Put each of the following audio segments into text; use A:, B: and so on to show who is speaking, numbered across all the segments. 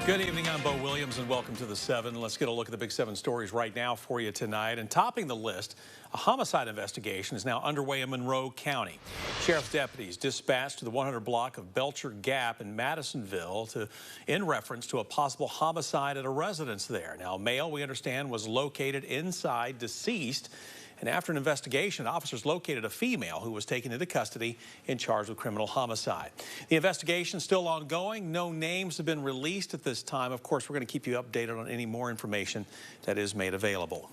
A: Good evening, I'm Bo Williams and welcome to the 7. Let's get a look at the big 7 stories right now for you tonight. And topping the list, a homicide investigation is now underway in Monroe County. Sheriff's deputies dispatched to the 100 block of Belcher Gap in Madisonville in reference to a possible homicide at a residence there. Now, a male, we understand, was located inside deceased. And after an investigation, officers located a female who was taken into custody and charged with criminal homicide. The investigation is still ongoing. No names have been released at this time. Of course, we're going to keep you updated on any more information that is made available.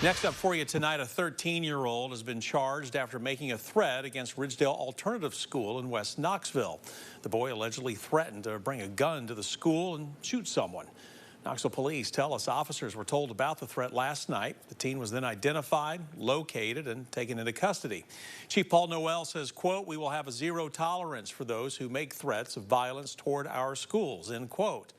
A: Next up for you tonight, a 13-year-old has been charged after making a threat against Ridgedale Alternative School in West Knoxville. The boy allegedly threatened to bring a gun to the school and shoot someone. Knoxville police tell us officers were told about the threat last night. The teen was then identified, located, and taken into custody. Chief Paul Noel says, quote, "We will have a zero tolerance for those who make threats of violence toward our schools," end quote.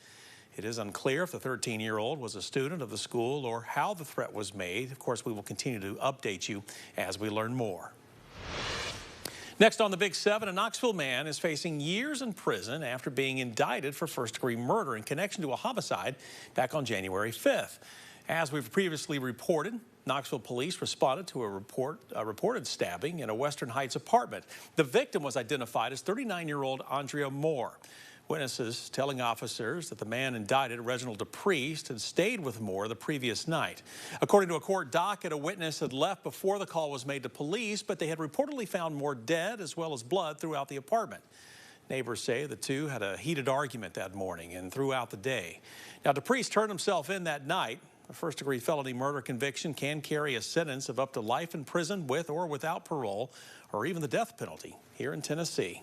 A: It is unclear if the 13-year-old was a student of the school or how the threat was made. Of course, we will continue to update you as we learn more. Next on the Big 7, a Knoxville man is facing years in prison after being indicted for first-degree murder in connection to a homicide back on January 5th. As we've previously reported, Knoxville police responded to a reported stabbing in a Western Heights apartment. The victim was identified as 39-year-old Andrea Moore. Witnesses telling officers that the man indicted, Reginald DePriest, had stayed with Moore the previous night. According to a court docket, a witness had left before the call was made to police, but they had reportedly found Moore dead as well as blood throughout the apartment. Neighbors say the two had a heated argument that morning and throughout the day. Now, DePriest turned himself in that night. A first-degree felony murder conviction can carry a sentence of up to life in prison with or without parole, or even the death penalty here in Tennessee.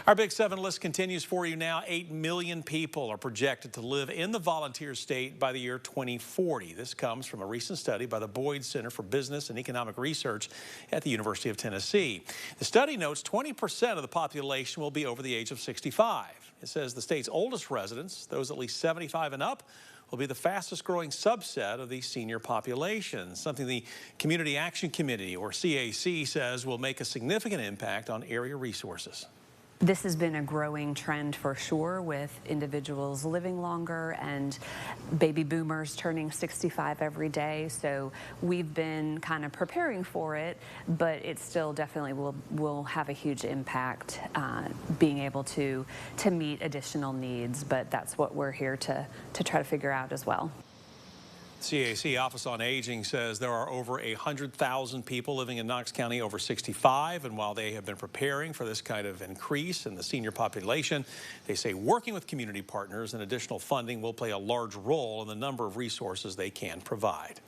A: Our Big 7 list continues for you now. 8 million people are projected to live in the volunteer state by the year 2040. This comes from a recent study by the Boyd Center for Business and Economic Research at the University of Tennessee. The study notes 20% of the population will be over the age of 65. It says the state's oldest residents, those at least 75 and up, will be the fastest growing subset of the senior population, something the Community Action Committee, or CAC, says will make a significant impact on area resources.
B: This has been a growing trend for sure, with individuals living longer and baby boomers turning 65 every day. So we've been kind of preparing for it, but it still definitely will have a huge impact, being able to meet additional needs. But that's what we're here to try to figure out as well.
A: CAC Office on Aging says there are over 100,000 people living in Knox County over 65, and while they have been preparing for this kind of increase in the senior population, they say working with community partners and additional funding will play a large role in the number of resources they can provide.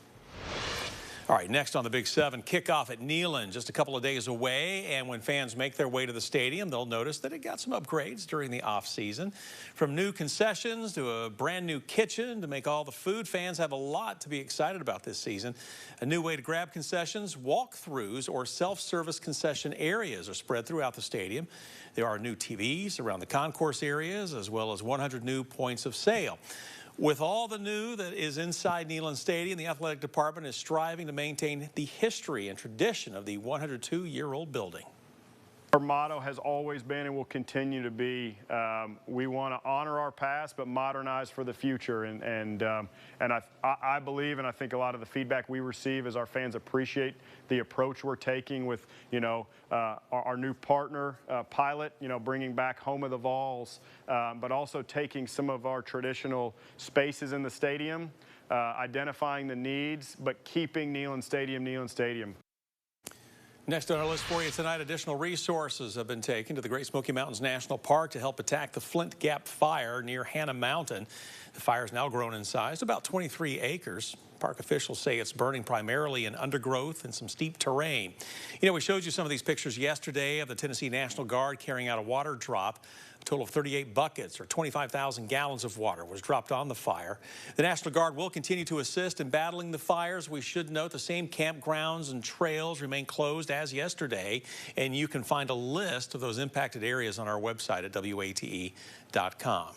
A: All right, next on the Big 7, kickoff at Neyland, just a couple of days away. And when fans make their way to the stadium, they'll notice that it got some upgrades during the off-season. From new concessions to a brand new kitchen to make all the food, fans have a lot to be excited about this season. A new way to grab concessions, walk-throughs or self-service concession areas are spread throughout the stadium. There are new TVs around the concourse areas, as well as 100 new points of sale. With all the new that is inside Neyland Stadium, the athletic department is striving to maintain the history and tradition of the 102-year-old building.
C: Our motto has always been and will continue to be, we want to honor our past but modernize for the future. And I believe, and I think a lot of the feedback we receive is our fans appreciate the approach we're taking with, our new partner, Pilot, bringing back Home of the Vols, but also taking some of our traditional spaces in the stadium, identifying the needs, but keeping Neyland Stadium.
A: Next on our list for you tonight, additional resources have been taken to the Great Smoky Mountains National Park to help attack the Flint Gap fire near Hannah Mountain. The fire has now grown in size to about 23 acres. Park officials say it's burning primarily in undergrowth and some steep terrain. We showed you some of these pictures yesterday of the Tennessee National Guard carrying out a water drop. A total of 38 buckets or 25,000 gallons of water was dropped on the fire. The National Guard will continue to assist in battling the fires. We should note the same campgrounds and trails remain closed as yesterday, and you can find a list of those impacted areas on our website at WATE.com.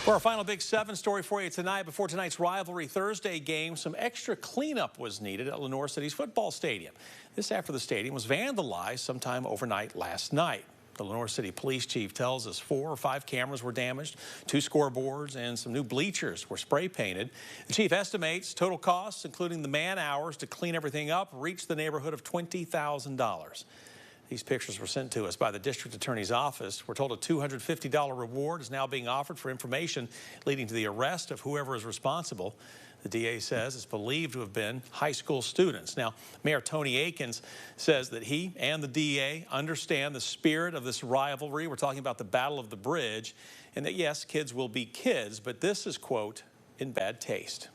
A: For our final Big 7 story for you tonight, before tonight's Rivalry Thursday game, some extra cleanup was needed at Lenoir City's football stadium. This after the stadium was vandalized sometime overnight last night. The Lenore City Police Chief tells us 4 or 5 cameras were damaged, 2 scoreboards, and some new bleachers were spray painted. The chief estimates total costs, including the man hours to clean everything up, reached the neighborhood of $20,000. These pictures were sent to us by the district attorney's office. We're told a $250 reward is now being offered for information leading to the arrest of whoever is responsible. The DA says it's believed to have been high school students. Now, Mayor Tony Akins says that he and the DA understand the spirit of this rivalry. We're talking about the Battle of the Bridge, and that, yes, kids will be kids, but this is, quote, in bad taste.